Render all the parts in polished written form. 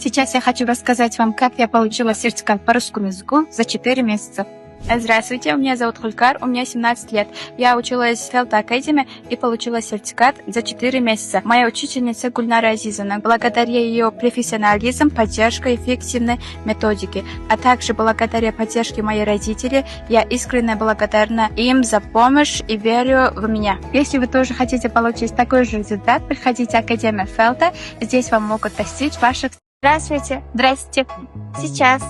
Сейчас я хочу рассказать вам, как я получила сертификат по русскому языку за 4 месяца. Здравствуйте, меня зовут Хулькар, у меня 17 лет. Я училась в Felta Academy и получила сертификат за 4 месяца. Моя учительница Гульнара Азизовна. Благодаря ее профессионализму, поддержке и эффективной методике, а также благодаря поддержке моих родителей, я искренне благодарна им за помощь и верю в меня. Если вы тоже хотите получить такой же результат, приходите в Академию Felta. Здесь вам могут достичь ваших... Здравствуйте. Здрасте. Сейчас.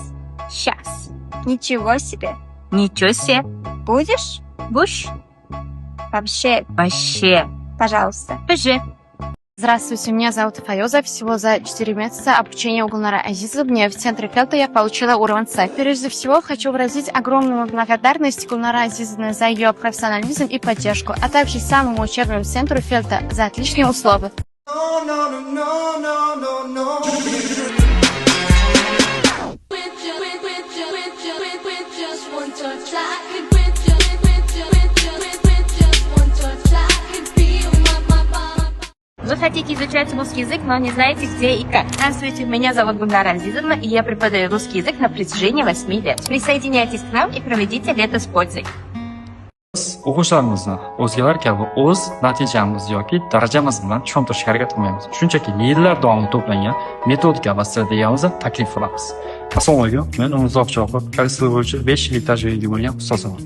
Сейчас. Ничего себе. Ничего себе. Будешь? Будешь? Вообще. Вообще. Пожалуйста. Пожи. Здравствуйте, меня зовут Файоза. Всего за 4 месяца обучения у Гульнары Азизовны в центре Felta я получила уровень С. Прежде всего, хочу выразить огромную благодарность Гульнаре Азизовне за ее профессионализм и поддержку, а также самому учебному центру Felta за отличные условия. Вы хотите изучать русский язык, но не знаете, где и как. Здравствуйте, меня зовут Гульнара Азизовна, и я преподаю русский язык на протяжении 8 лет. Присоединяйтесь к нам и проведите лето с пользой. O'qishlarimizni o'zgalar kabi o'z natijamiz yoki darajamiz bilan tushuntirishga harakat qilmaymiz. Shunchaki yillar davomida to'plangan metodika va strategiyamizni taklif qilamiz. Assalomu alaykum. Men Umurzoq Cho'qib, koreys bo'yicha 5 yillik tajribaga ega bo'lgan ustozaman.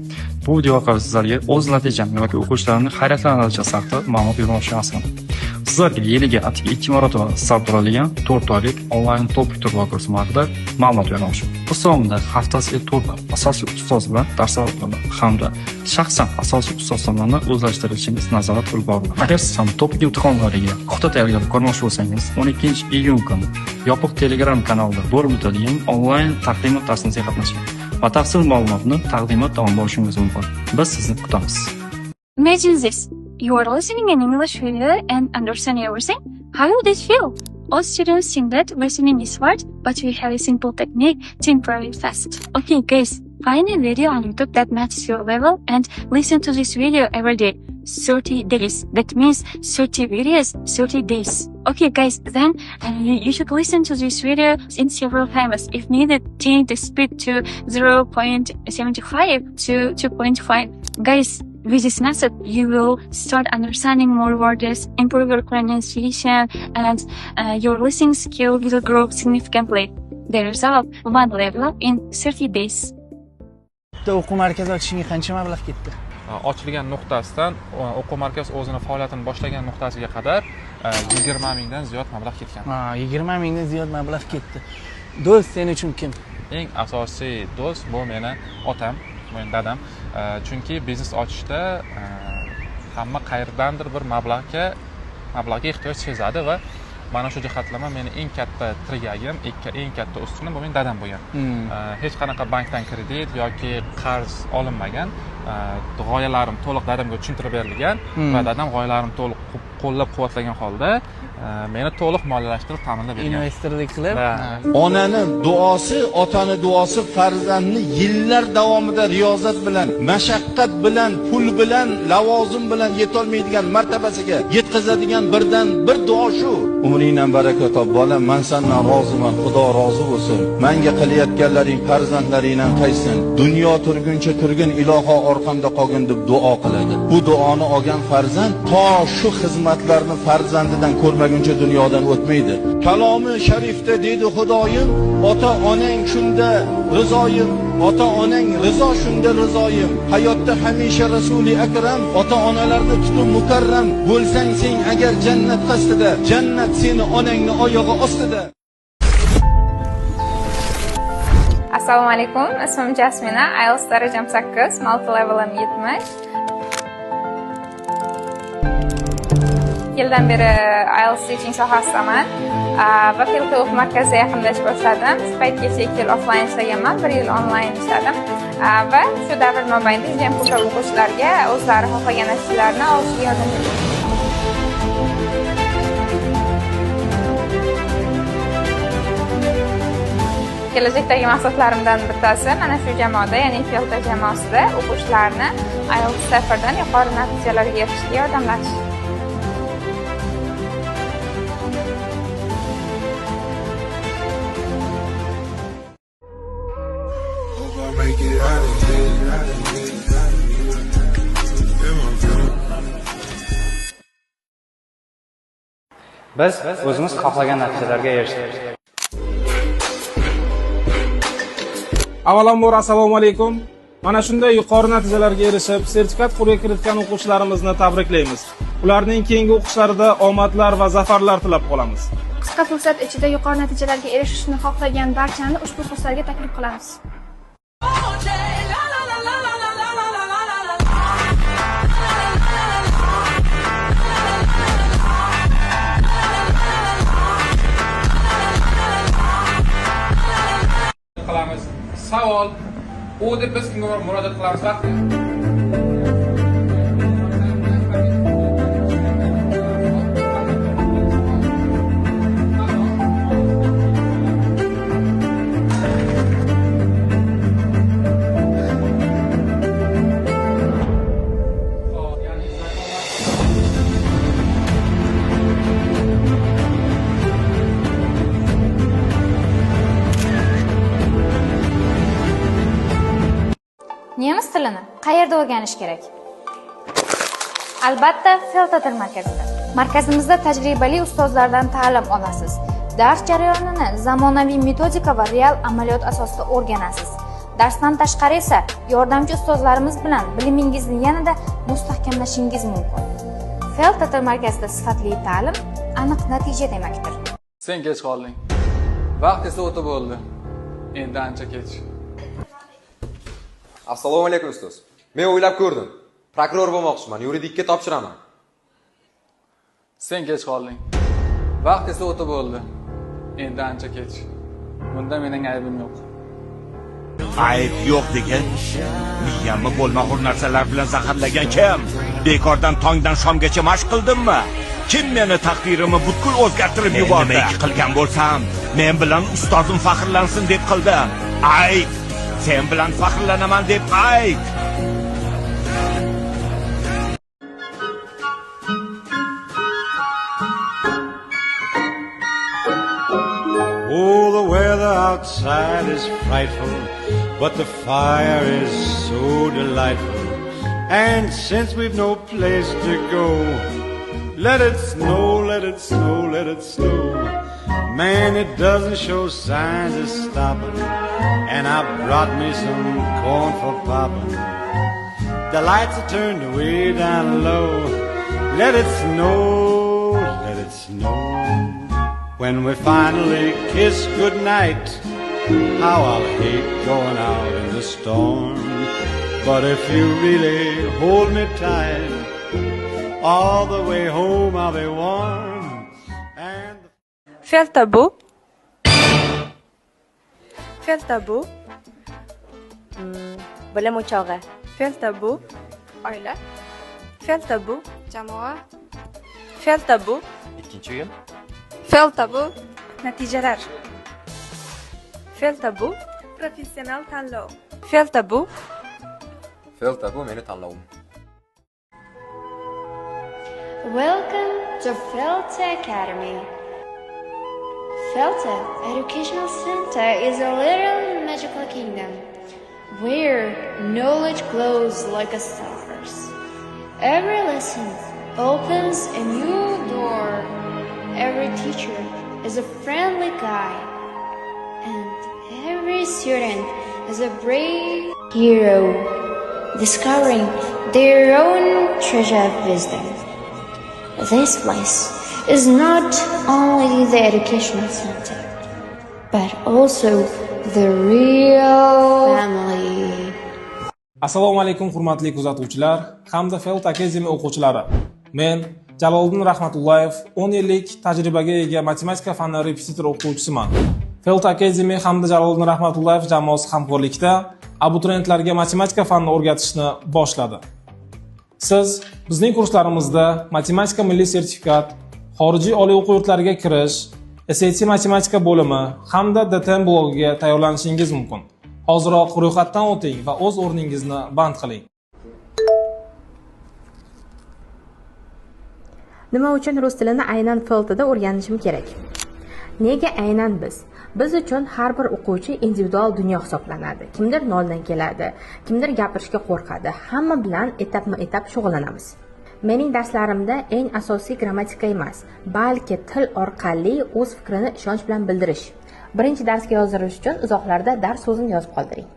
Bu video orqali sizlarga o'z natijam yoki o'qishlarimni hayratlanarli haqida ma'lumot bermoqchiman. Sizlarga yiliga atigi 2 marotaba start oladigan 4 oylik onlayn to'piq turlar kursi haqida ma'lumot bermoqchiman. Bu davomida haftasiga 4 kun asosiy ustoz bilan darslar o'taman hamda shaxsan asosiy ustozlarni o'zlashtirishingiz nazorat qilib boriladi. Agar siz ham to'piq imtihonlariga puxta tayyorgarlik ko'rmoqchi bo'lsangiz, 12-iyun kuni yopiq Telegram kanalida bo'lib o'tadigan onlayn taqdimot darsida qatnashing. Batafsil ma'lumotni taqdimot davomida olishingiz mumkin. Biz sizni kutamiz. Imagine this. You are listening in English video and understand everything. How would it feel? All students think that listening is hard, but we have a simple technique to improve it fast. Okay guys, find a video on YouTube that matches your level and listen to this video every day. 30 days. That means 30 videos, 30 days. Okay guys, then you should listen to this video in several times. If needed, change the speed to 0.75 to 2.5. Guys, with this method, you will start understanding more words, improve your pronunciation, and your listening skill will grow significantly. The result, one level up in 30 days. O'quv markazi ochishga qancha mablag' ketdi? Ochilgan nuqtasidan o'quv markazi o'zini faoliyatini boshlagan nuqtasiga qadar 20 mingdan ziyod mablag' ketgan. 20 mingdan ziyod mablag' ketdi. Do'st sen uchun kim? Eng asosiy do'st bu meni otam, men dadam. Chunki biznes ochishda hamma qayerdandir bir mablag'ga ehtiyoj sezadi va mana shu jihatlama meni eng katta tirgagim, eng katta ustunim bu men dadam bo'lgan. Hech qanaqa bankdan kredit yoki qarz olinmagan. G'oyalarim to'liq dadamga tushuntirib berilgan va dadam g'oyalarimni to'liq qo'llab-quvvatlagan holda meni to'liq moliyalashtirib ta'minlab bergan. Investorlik qilib, onani duosi, otani duosi farzandni yillar davomida riyozat bilan, mashaqqat bilan, pul bilan, lavozim bilan yetolmaydigan martabasiga yetkazadigan birdan bir duo shu. Umringdan baraka top bola, men sendan roziman, Xudo rozi bo'lsin. Menga qilayotganlaring farzandlaringdan qaysin? Dunyo turguncha turgin, iloho orqamda qolgin deb duo qiladi. Bu duoni olgan farzand to shu xizmatlarni farzandidan ko'rmaguncha dunyodan o'tmaydi. Kalomi sharifda dedi Xudoyim, ota onang shunda rizoyim, ota onang rizo shunda rizoyim. Hayotda hamisha Rasuli akram, ota onalarni tutib mukarram bo'lsang sen agar jannat qasdida, jannat seni onangni oyog'i ostida. Assalomu alaykum, ismim Jasmina, IELTS darajam 8, multi levelim 70. Yildan beri IELTS teaching sohasidaman va Felta o'quv markazida yaqinlashib boshladim. Shu paytgacha 2 yil offline ishlaganman, 1 yil online ishladim va shu davr mobaynida juda ham ko'plab o'quvchilarga o'zlari xohlagan natijalarni olishga yordam berdim. Kelajakdagi maqsadlarimdan bittasi mana shu jamoada, ya'ni Felta jamoasida o'quvchilarni IELTS safardan yuqori natijalarga erishishga yordamlash. get out of here. Biz o'zimiz xohlagan natijalarga erishdik. Avvalambor assalomu alaykum. Mana shunday yuqori natijalarga erishib, sertifikat qo'lga kiritgan o'quvchilarimizni tabriklaymiz. Ularning keyingi o'qishlarida omadlar va zafarlar tilab qolamiz. Qisqa fursat ichida yuqori natijalarga erishishni xohlagan barchani ushbu kurslarga taklif qilamiz. Qilamiz. Savol. U deb biz kimga murojaat qilamiz vaqti? Nemis tilini qayerda o'rganish kerak? Albatta, Felta til markazida. Markazimizda tajribali ustozlardan ta'lim olasiz. Dars jarayonini zamonaviy metodika va real amaliyot asosida o'rganasiz. Darsdan tashqari esa yordamchi ustozlarimiz bilan bilimingizni yanada mustahkamlashingiz mumkin. Felta til markazida sifatli ta'lim aniq natija demakdir. Sen kech qolding. Vaqt esa o'tib bo'ldi. Endi ancha kech. Assalomu alaykum ustoz. Men o'ylab ko'rdim. Prokuror bo'lmoqchiman, yuridikka topshiraman. Sen kech qolding. Vaqt esa o'tib bo'ldi. Endi ancha kech. Bunda mening aybim yo'q. Ayb yo'q degan. Miyamni bo'lmag'ur narsalar bilan zaharlagan kim? Bekordan tongdan shomgacha mashq qildimmi? Kim meni taqdirimni butkul o'zgartirib yubordi? Nima qilgan bo'lsam, men bilan ustozim faxrlansin deb qildim. Ayb, sen bilan faxrlanaman deb ayb. Oh, the weather outside is frightful, but the fire is so delightful. And since we've no place to go, let it snow, let it snow, let it snow. Man, it doesn't show signs of stopping. And I brought me some corn for popping. The lights are turned way down low. Let it snow, let it snow. When we finally kiss goodnight, how I'll hate going out in the storm. But if you really hold me tight, all the way home I'll be warm. And Felta bu. Felta bu. Bilim o'chog'i. Felta bu. Oila. Felta bu. Jamoa. Felta bu. Ikkinchi o'yin. Felta bu. Natijalar. Felta bu. Professional tanlov. Felta bu. Felta bu meni tanlovim. Welcome to Felta Academy. Felta Educational Center is a little magical kingdom where knowledge glows like a stars. Every lesson opens a new door. Every teacher is a friendly guide. And every student is a brave hero, discovering their own treasure of wisdom. This place is not only the educational center, but also the real family. Assalomu alaykum hurmatli kuzatuvchilar hamda Felta Academy o'quvchilari. Men Jaloliddin Rahmatullayev 10 yillik tajribaga ega matematika fani repetitor o'quvchisiman. Felta Academy hamda Jaloliddin Rahmatullayev jamoasi hamkorlikda abituriyentlarga matematika fanini o'rgatishni boshladi. Siz bizning kurslarimizda matematika milliy sertifikat, xorijiy oliy o'quv yurtlariga kirish, SAT matematika bo'limi hamda DTM blogiga tayyorlanishingiz mumkin. Hoziroq ro'yxatdan o'ting va o'z o'rningizni band qiling. Nima uchun rus tilini aynan Feltada o'rganishim kerak? Nega aynan biz? Biz uchun har bir o'quvchi individual dunyo hisoblanadi. Kimdir noldan keladi, kimdir gapirishga qo'rqadi. Hamma bilan etapma-etap shug'ullanamiz. Mening darslarimda eng asosiy grammatika emas, balki til orqali o'z fikrini ishonch bilan bildirish. Birinchi darsga yozilish uchun uzoqlarda dars so'zini yozib qoldiring.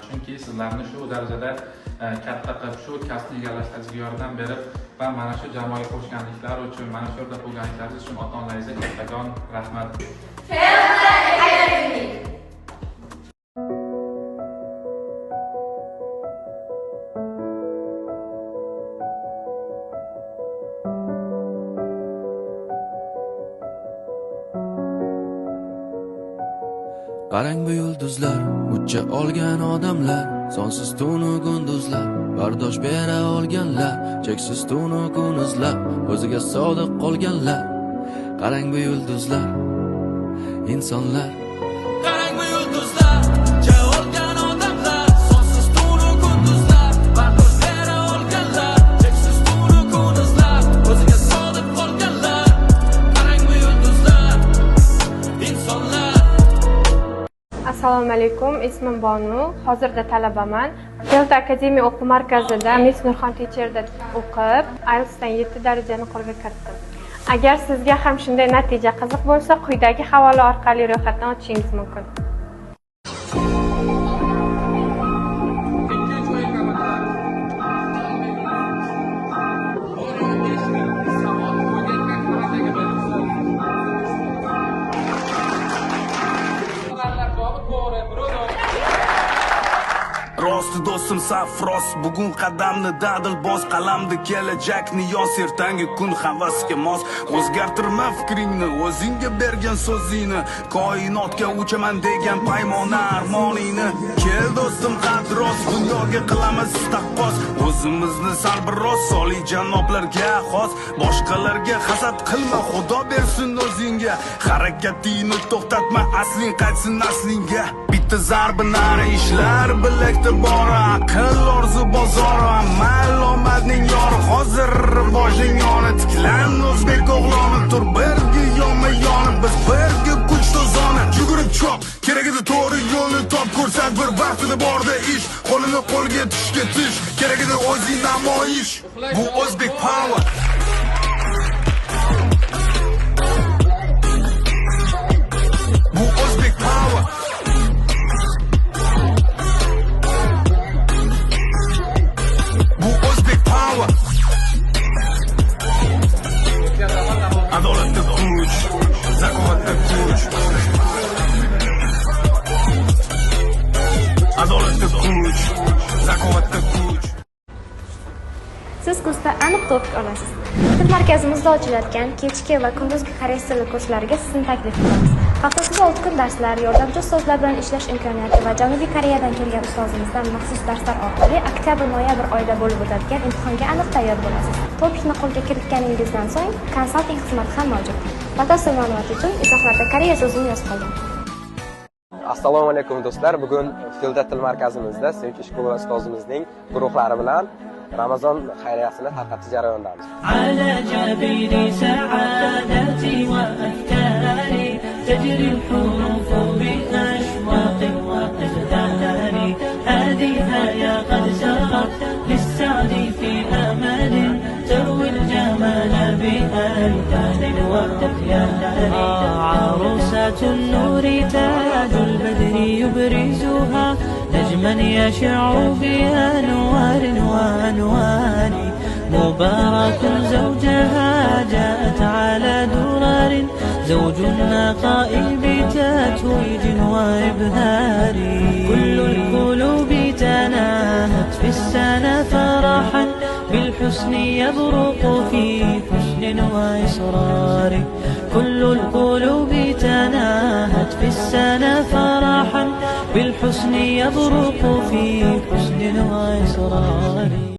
Chunki sizlarni shu darajada katta qilib shu kasbni egallashingizga yordam berib va mana shu jamoaga qo'shganliklari uchun, mana shu yerda bo'lganliklaringiz uchun ota-onalaringizga kattakon rahmat. Qarang bu yulduzlar, ucha olgan odamlar, sonsiz tunu gunduzlar, bardosh bera olganlar, cheksiz tunu kunuzlar, o'ziga sodiq qolganlar. Qarang bu yulduzlar, insonlar. Qarang bu yulduzlar, ucha olgan odamlar, sonsiz tunu gunduzlar, bardosh bera olganlar, cheksiz tunu kunuzlar, o'ziga sodiq qolganlar. Qarang bu yulduzlar, insonlar. Assalomu alaykum, ismim Bonu. Hozirda talabaman. Delta Akademiya o'quv markazida Miss Nurxon teacherda o'qib, IELTSdan 7 darajani qo'lga kiritdim. Agar sizga ham shunday natija qiziq bo'lsa, quyidagi havola orqali ro'yxatdan o'tishingiz mumkin. Rosti do'stim safros, bugun qadamni dadil bos, qalamda kelajakni yoz, ertangi kun havasga mos. O'zgartirma fikringni, o'zingga bergan so'zingni, koinotga uchaman degan paymona armoningni. Kel do'stim qadros, dunyoga qilamiz taqqos, o'zimizni sal biroz soliy janoblarga xos. Boshqalarga hasad qilma, Xudo bersin o'zingga. Harakatingni to'xtatma, asling qaytsin aslingga. Bitta zarbi nari ishlar bilakda bor, aql orzu bozor, amal omadning yori. Hozir boshing yoni tiklan, o'zbek o'g'loni, tur birga yonma-yoni, biz birga kuch to'zoni. Yugurib chop, kerak edi to'g'ri yo'lni top, ko'rsat bir vaqtida borda ish, qo'lini qo'lga tushga tish, kerak edi o'zing namoyish. Bu o'zbek power. Bu o'zbek power. Adolatda kuch, zakovatda kuch. Adolatda kuch, zakovatda kuch. Siz kursda aniq topib olasiz. Til markazimizda ochiladigan kechki va kunduzgi koreys tili kurslariga sizni taklif qilamiz. Haftasida 6 kun darslar, yordamchi ustozlar bilan ishlash imkoniyati va Janubiy Koreyadan kelgan ustozimizdan maxsus darslar orqali oktyabr-noyabr oyida bo'lib o'tadigan imtihonga aniq tayyor bo'lasiz. Topikni qo'lga kiritganingizdan so'ng konsalting xizmati ham mavjud. Batafsil ma'lumot uchun izohlarda koreya so'zini yozib qo'ying. Assalomu alaykum do'stlar. Bugun Filda til markazimizda Sevinch Ishqulova ustozimizning guruhlari bilan Ramazon xayriyasini tarqatish jarayonidamiz. Ala jabiri sa'adati wa afkari tajri al-huruf bi ashwaq wa qizdari hadiha ya qad sarat lis-sa'd fi amal tarwi al-jamal bi altan wa tafyan arusat an-nur taj al-badr yubrizuha نجما يشع بأنوار وأنوان مبارك زوجها جاءت على درر زوج النقاء بتتويج وإبهار كل القلوب تناهت في السنة فرحا بالحسن يبرق في حسن وإصرار كل القلوب تناهت في السنة فرحا بالحسن يبرق في حسن وإصرار